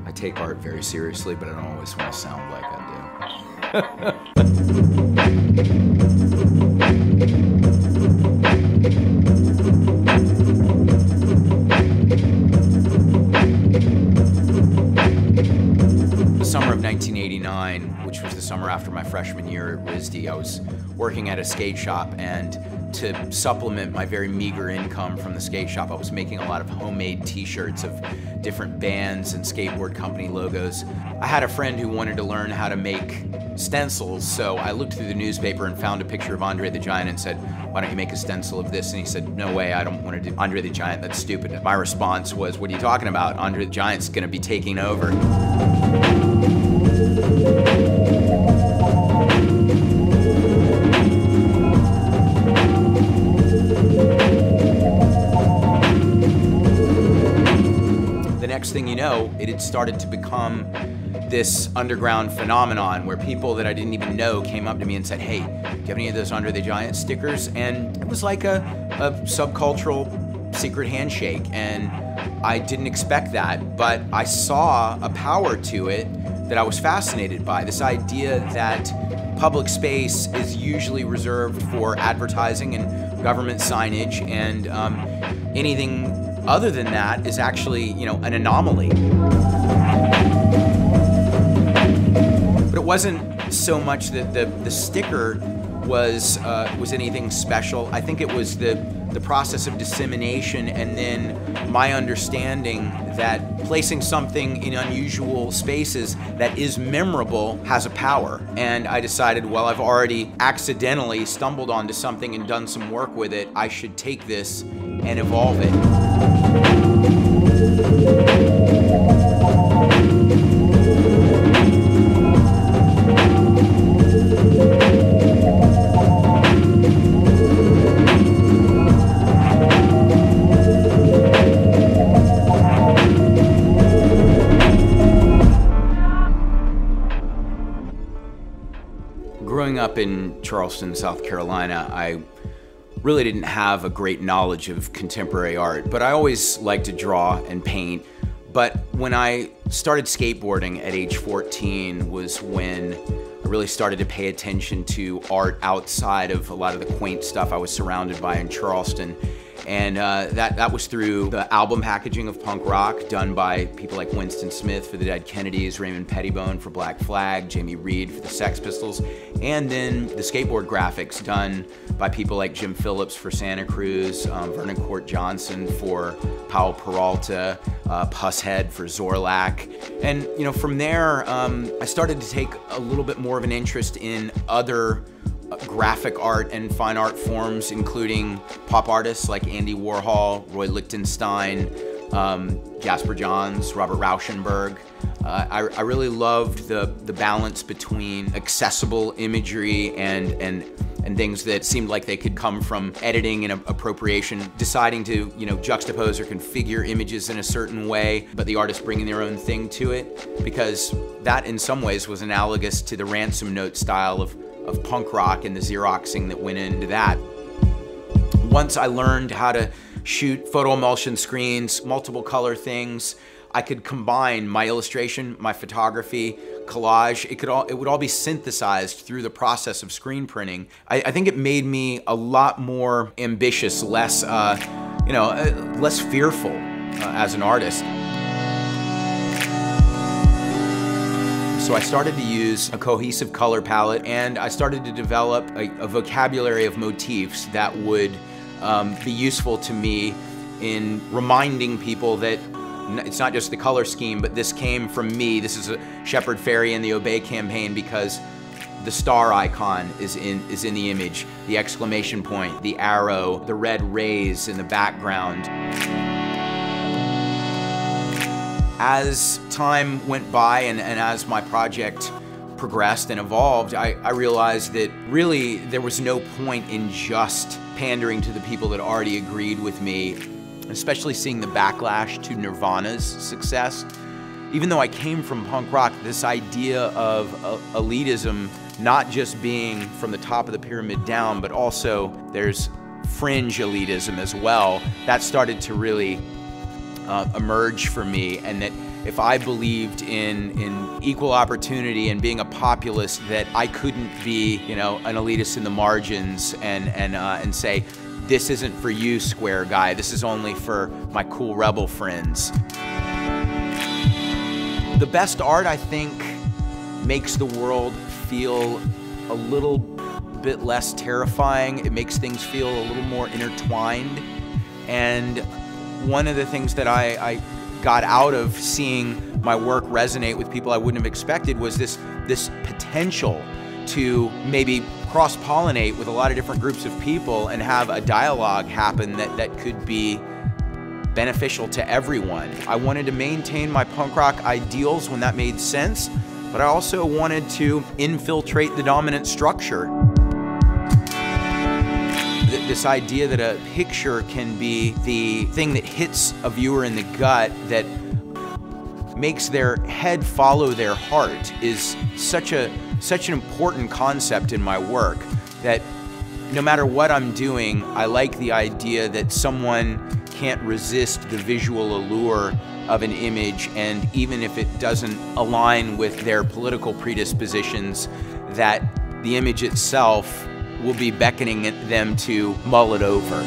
I take art very seriously, but I don't always want to sound like I do. The summer of 1989, which was the summer after my freshman year at RISD, I was working at a skate shop, and to supplement my very meager income from the skate shop, I was making a lot of homemade t-shirts of different bands and skateboard company logos. I had a friend who wanted to learn how to make stencils, so I looked through the newspaper and found a picture of Andre the Giant and said, "Why don't you make a stencil of this?" And he said, "No way, I don't want to do Andre the Giant, that's stupid." My response was, "What are you talking about? Andre the Giant's gonna be taking over." The next thing you know, it had started to become this underground phenomenon where people that I didn't even know came up to me and said, "Hey, do you have any of those Andre the Giant stickers?" And it was like a subcultural secret handshake, and I didn't expect that, but I saw a power to it that I was fascinated by. This idea that public space is usually reserved for advertising and government signage, and anything other than that is actually, an anomaly. But it wasn't so much that the sticker was anything special. I think it was the process of dissemination, and then my understanding that placing something in unusual spaces that is memorable has a power. And I decided, well, I've already accidentally stumbled onto something and done some work with it. I should take this and evolve it. Growing up in Charleston, South Carolina, I really didn't have a great knowledge of contemporary art, but I always liked to draw and paint. But when I started skateboarding at age 14 was when I really started to pay attention to art outside of a lot of the quaint stuff I was surrounded by in Charleston. And that was through the album packaging of punk rock done by people like Winston Smith for the Dead Kennedys, Raymond Pettibone for Black Flag, Jamie Reed for the Sex Pistols, and then the skateboard graphics done by people like Jim Phillips for Santa Cruz, Vernon Court Johnson for Powell Peralta, Pusshead for Zorlak. And from there, I started to take a little bit more of an interest in other graphic art and fine art forms, including pop artists like Andy Warhol, Roy Lichtenstein, Jasper Johns, Robert Rauschenberg. I really loved the balance between accessible imagery and things that seemed like they could come from editing and appropriation, deciding to juxtapose or configure images in a certain way, but the artist bringing their own thing to it, because that in some ways was analogous to the ransom note style of punk rock and the Xeroxing that went into that. Once I learned how to shoot photo emulsion screens, multiple color things, I could combine my illustration, my photography, collage. It would all be synthesized through the process of screen printing. I think it made me a lot more ambitious, less fearful as an artist. So I started to use a cohesive color palette, and I started to develop a vocabulary of motifs that would be useful to me in reminding people that it's not just the color scheme, but this came from me. This is a Shepard Fairey and the Obey campaign, because the star icon is in the image, the exclamation point, the arrow, the red rays in the background. As time went by and as my project progressed and evolved, I realized that really there was no point in just pandering to the people that already agreed with me, especially seeing the backlash to Nirvana's success. Even though I came from punk rock, this idea of elitism not just being from the top of the pyramid down, but also there's fringe elitism as well, that started to really emerge for me, and that if I believed in equal opportunity and being a populist, that I couldn't be, you know, an elitist in the margins and say, this isn't for you, square guy, this is only for my cool rebel friends. The best art, I think, makes the world feel a little bit less terrifying. It makes things feel a little more intertwined. And one of the things that I got out of seeing my work resonate with people I wouldn't have expected was this potential to maybe cross-pollinate with a lot of different groups of people and have a dialogue happen that could be beneficial to everyone. I wanted to maintain my punk rock ideals when that made sense, but I also wanted to infiltrate the dominant structure. This idea that a picture can be the thing that hits a viewer in the gut, that makes their head follow their heart, is such an important concept in my work, that no matter what I'm doing, I like the idea that someone can't resist the visual allure of an image, and even if it doesn't align with their political predispositions, that the image itself will be beckoning them to mull it over.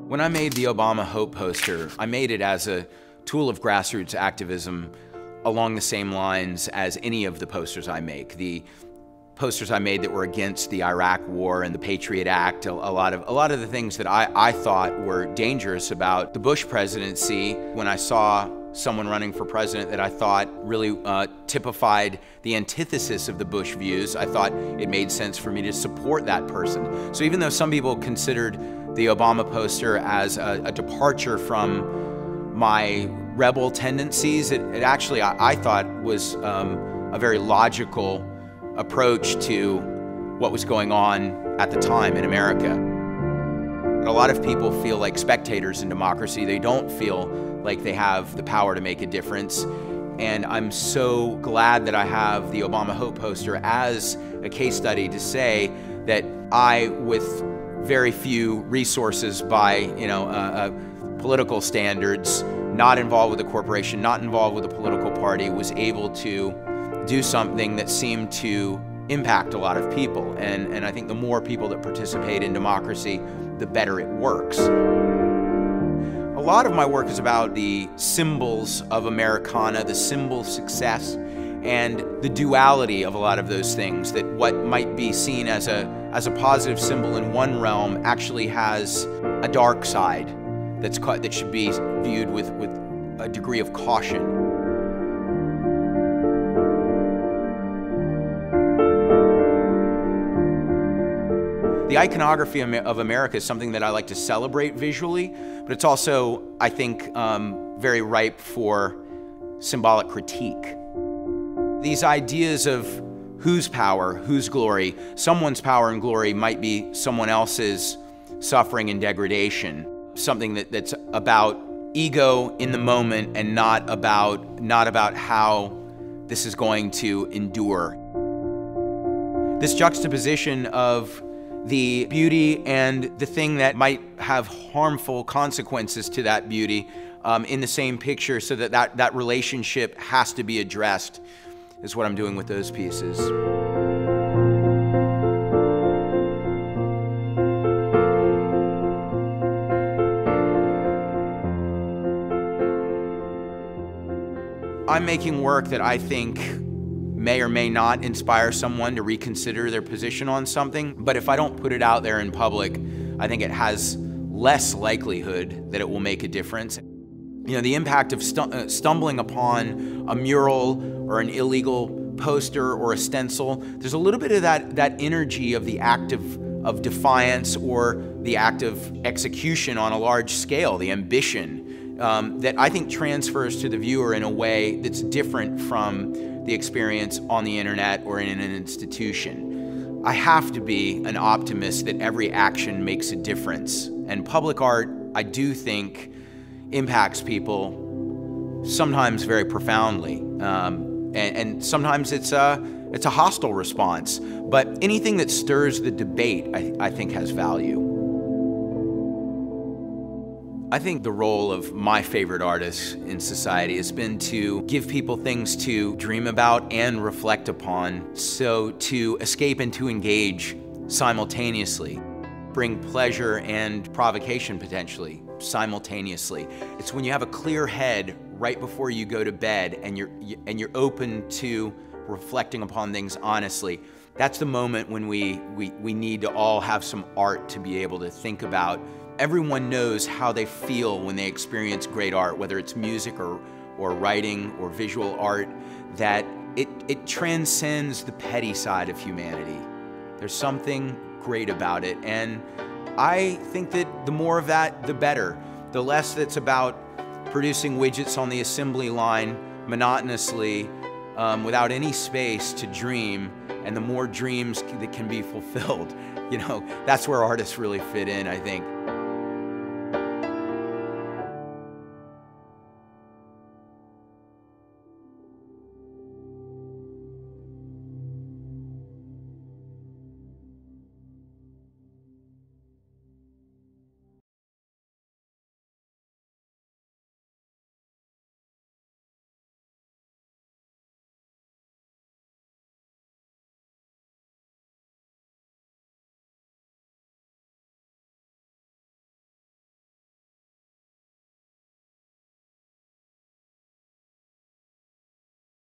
When I made the Obama Hope poster, I made it as a tool of grassroots activism along the same lines as any of the posters I make. The posters I made that were against the Iraq War and the Patriot Act, a lot of the things that I thought were dangerous about the Bush presidency. When I saw someone running for president that I thought really typified the antithesis of the Bush views, I thought it made sense for me to support that person. So even though some people considered the Obama poster as a departure from my rebel tendencies, it actually, I thought, was a very logical approach to what was going on at the time in America. A lot of people feel like spectators in democracy. They don't feel like they have the power to make a difference. And I'm so glad that I have the Obama Hope poster as a case study to say that I, with very few resources by political standards, not involved with a corporation, not involved with a political party, was able to do something that seemed to impact a lot of people. And I think the more people that participate in democracy, the better it works. A lot of my work is about the symbols of Americana, the symbol of success, and the duality of a lot of those things, that what might be seen as a positive symbol in one realm actually has a dark side that should be viewed with a degree of caution. The iconography of America is something that I like to celebrate visually, but it's also, I think, very ripe for symbolic critique. These ideas of whose power, whose glory, someone's power and glory might be someone else's suffering and degradation, something that's about ego in the moment and not about how this is going to endure. This juxtaposition of the beauty and the thing that might have harmful consequences to that beauty in the same picture, so that relationship has to be addressed, is what I'm doing with those pieces. I'm making work that I think may or may not inspire someone to reconsider their position on something, but if I don't put it out there in public, I think it has less likelihood that it will make a difference. You know, the impact of stumbling upon a mural or an illegal poster or a stencil, there's a little bit of that energy of the act of defiance, or the act of execution on a large scale, the ambition, that I think transfers to the viewer in a way that's different from the experience on the internet or in an institution. I have to be an optimist that every action makes a difference. And public art, I do think, impacts people sometimes very profoundly. And sometimes it's it's a hostile response. But anything that stirs the debate, I think has value. I think the role of my favorite artists in society has been to give people things to dream about and reflect upon, so to escape and to engage simultaneously, bring pleasure and provocation potentially simultaneously. It's when you have a clear head right before you go to bed and you're open to reflecting upon things honestly. That's the moment when we need to all have some art to be able to think about. Everyone knows how they feel when they experience great art, whether it's music or writing or visual art, that it transcends the petty side of humanity. There's something great about it, and I think that the more of that, the better. The less that's about producing widgets on the assembly line monotonously without any space to dream, and the more dreams that can be fulfilled. You know, that's where artists really fit in, I think.